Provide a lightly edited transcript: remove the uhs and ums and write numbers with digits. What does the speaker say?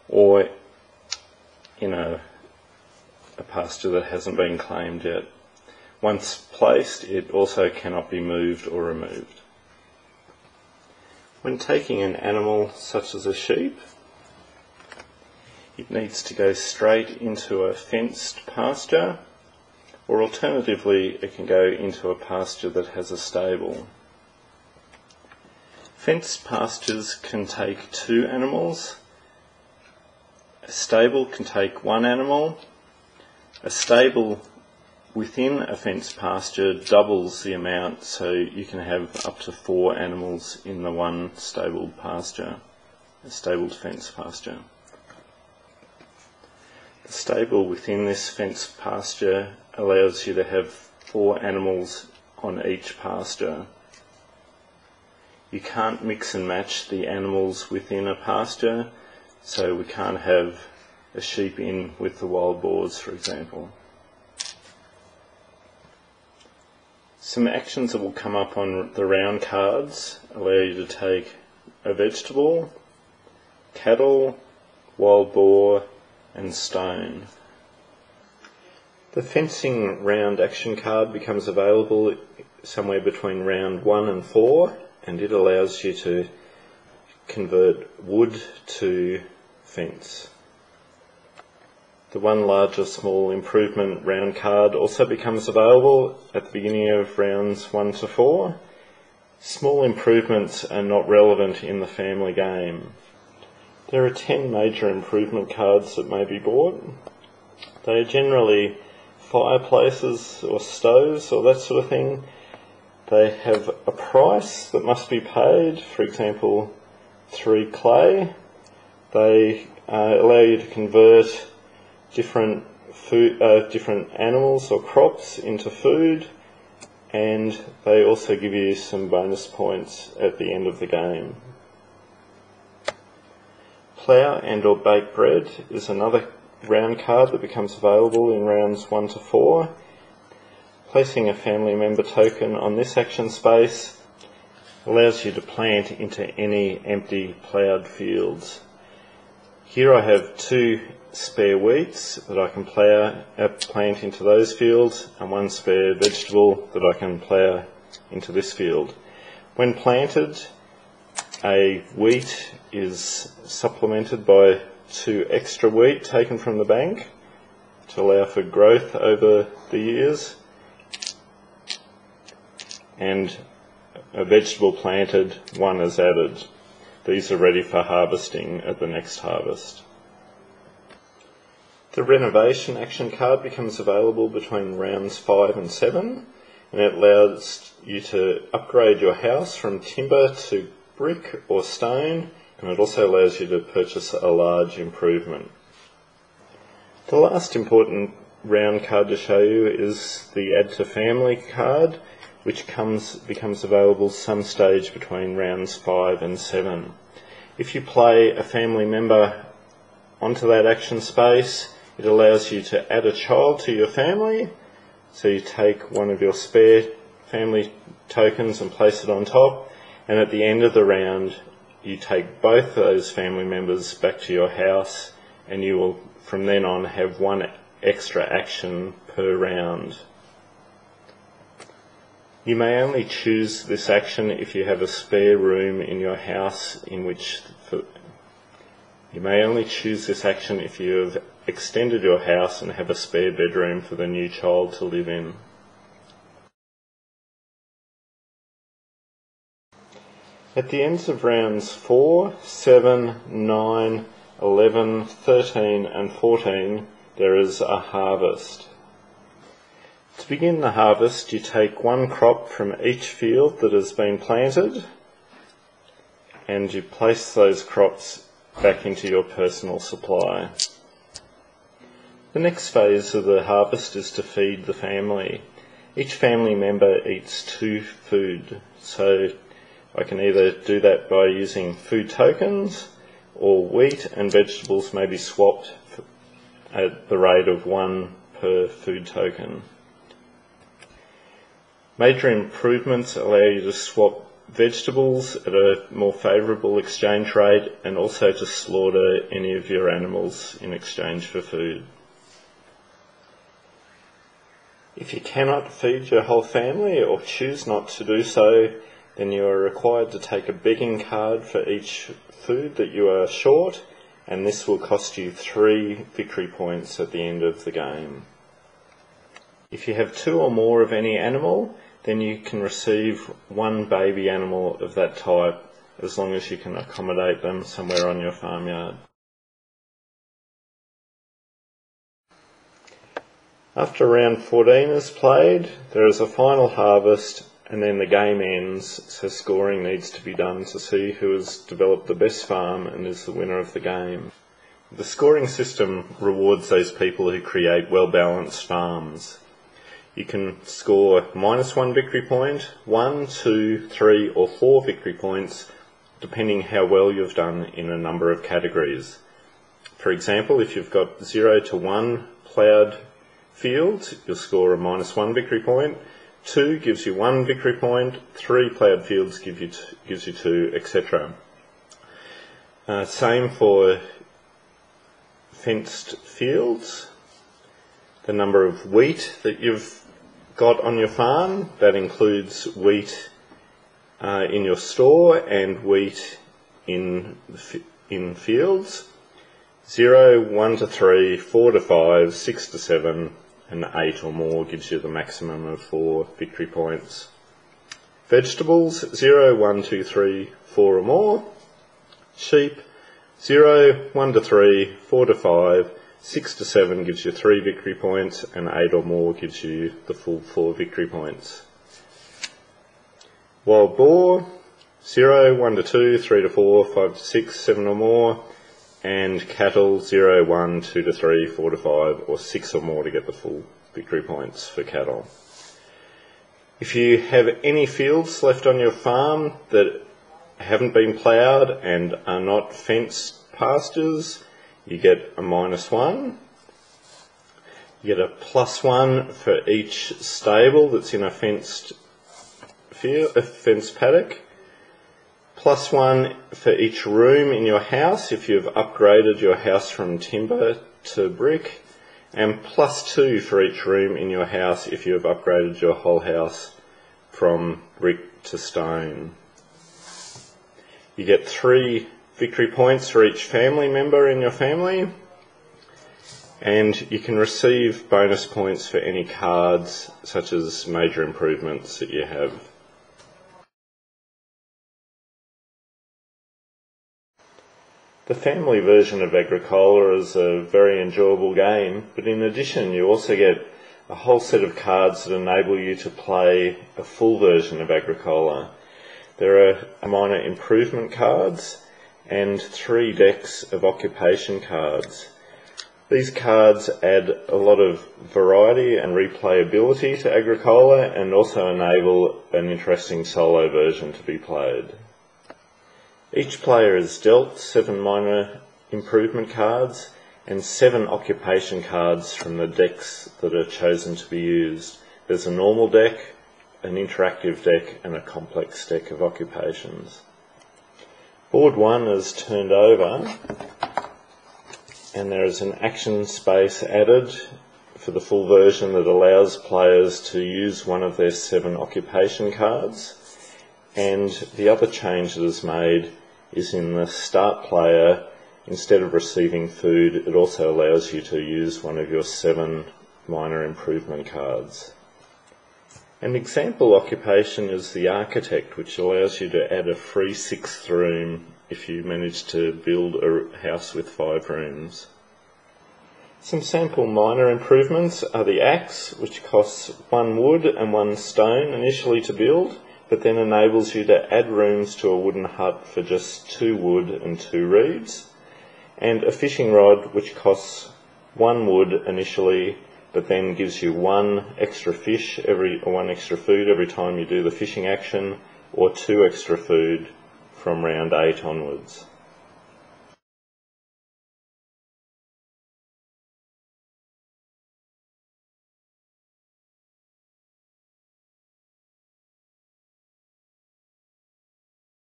or in a pasture that hasn't been claimed yet. Once placed, it also cannot be moved or removed. When taking an animal such as a sheep, it needs to go straight into a fenced pasture, or alternatively it can go into a pasture that has a stable. Fenced pastures can take 2 animals, a stable can take 1 animal. A stable within a fenced pasture doubles the amount, so you can have up to 4 animals in the one stabled pasture, a stabled fenced pasture. The stable within this fenced pasture allows you to have 4 animals on each pasture. You can't mix and match the animals within a pasture, so we can't have a sheep in with the wild boars, for example. Some actions that will come up on the round cards allow you to take a vegetable, cattle, wild boar and stone. The fencing round action card becomes available somewhere between round 1 and 4, and it allows you to convert wood to fence. The one larger small improvement round card also becomes available at the beginning of rounds 1 to 4. Small improvements are not relevant in the family game. There are 10 major improvement cards that may be bought. They are generally fireplaces or stoves or that sort of thing. They have a price that must be paid, for example 3 clay. They allow you to convert different animals or crops into food, and they also give you some bonus points at the end of the game. Plough and or bake bread is another round card that becomes available in rounds 1 to 4. Placing a family member token on this action space allows you to plant into any empty ploughed fields. Here I have 2 spare wheats that I can plant into those fields, and 1 spare vegetable that I can plough into this field. When planted, a wheat is supplemented by 2 extra wheat taken from the bank to allow for growth over the years, and a vegetable planted, 1 is added. These are ready for harvesting at the next harvest. The renovation action card becomes available between rounds 5 and 7, and it allows you to upgrade your house from timber to brick or stone, and it also allows you to purchase a large improvement. The last important round card to show you is the Add to Family card, which becomes available some stage between rounds 5 and 7. If you play a family member onto that action space, it allows you to add a child to your family. So you take one of your spare family tokens and place it on top, and at the end of the round you take both those family members back to your house, and you will from then on have 1 extra action per round. You may only choose this action if you have a spare room in your house you may only choose this action if you have extended your house and have a spare bedroom for the new child to live in. At the ends of rounds 4, 7, 9, 11, 13 and 14, there is a harvest. To begin the harvest, you take 1 crop from each field that has been planted, and you place those crops back into your personal supply. The next phase of the harvest is to feed the family. Each family member eats 2 food, so I can either do that by using food tokens, or wheat and vegetables may be swapped at the rate of 1 per food token. Major improvements allow you to swap vegetables at a more favourable exchange rate, and also to slaughter any of your animals in exchange for food. If you cannot feed your whole family or choose not to do so, then you are required to take a begging card for each food that you are short, and this will cost you 3 victory points at the end of the game. If you have 2 or more of any animal, then you can receive 1 baby animal of that type, as long as you can accommodate them somewhere on your farmyard. After round 14 is played, there is a final harvest, and then the game ends, so scoring needs to be done to see who has developed the best farm and is the winner of the game. The scoring system rewards those people who create well-balanced farms. You can score -1 victory point, 1, 2, 3 or 4 victory points, depending how well you've done in a number of categories. For example, if you've got 0 to 1 ploughed fields, you'll score a -1 victory point. 2 gives you 1 victory point, 3 ploughed fields gives you 2, etc. Same for fenced fields. The number of wheat that you've got on your farm, that includes wheat in your store and wheat in fields. 0, 1 to 3, 4 to 5, 6 to 7, and 8 or more gives you the maximum of 4 victory points. Vegetables, 0, 1, 2, 3, 4 or more. Sheep, 0, 1 to 3, 4 to 5, 6 to 7 gives you 3 victory points, and 8 or more gives you the full 4 victory points. Wild boar, 0, 1 to 2, 3 to 4, 5 to 6, 7 or more. And cattle, 0, 1, 2 to 3, 4 to 5, or 6 or more to get the full victory points for cattle. If you have any fields left on your farm that haven't been ploughed and are not fenced pastures, you get a -1. You get a +1 for each stable that's in a fenced paddock. +1 for each room in your house if you've upgraded your house from timber to brick, and +2 for each room in your house if you have upgraded your whole house from brick to stone. You get 3 victory points for each family member in your family, and you can receive bonus points for any cards such as major improvements that you have. The family version of Agricola is a very enjoyable game, but in addition you also get a whole set of cards that enable you to play a full version of Agricola. There are minor improvement cards and 3 decks of occupation cards. These cards add a lot of variety and replayability to Agricola, and also enable an interesting solo version to be played. Each player is dealt 7 minor improvement cards and 7 occupation cards from the decks that are chosen to be used. There's a normal deck, an interactive deck, and a complex deck of occupations. Board 1 is turned over, and there is an action space added for the full version that allows players to use one of their 7 occupation cards. And the other change that is made is in the start player, instead of receiving food, it also allows you to use one of your 7 minor improvement cards. An example occupation is the architect, which allows you to add a free 6th room if you manage to build a house with 5 rooms. Some sample minor improvements are the axe, which costs 1 wood and 1 stone initially to build, but then enables you to add rooms to a wooden hut for just 2 wood and 2 reeds, and a fishing rod which costs 1 wood initially, but then gives you 1 extra fish or 1 extra food every time you do the fishing action, or 2 extra food from round 8 onwards.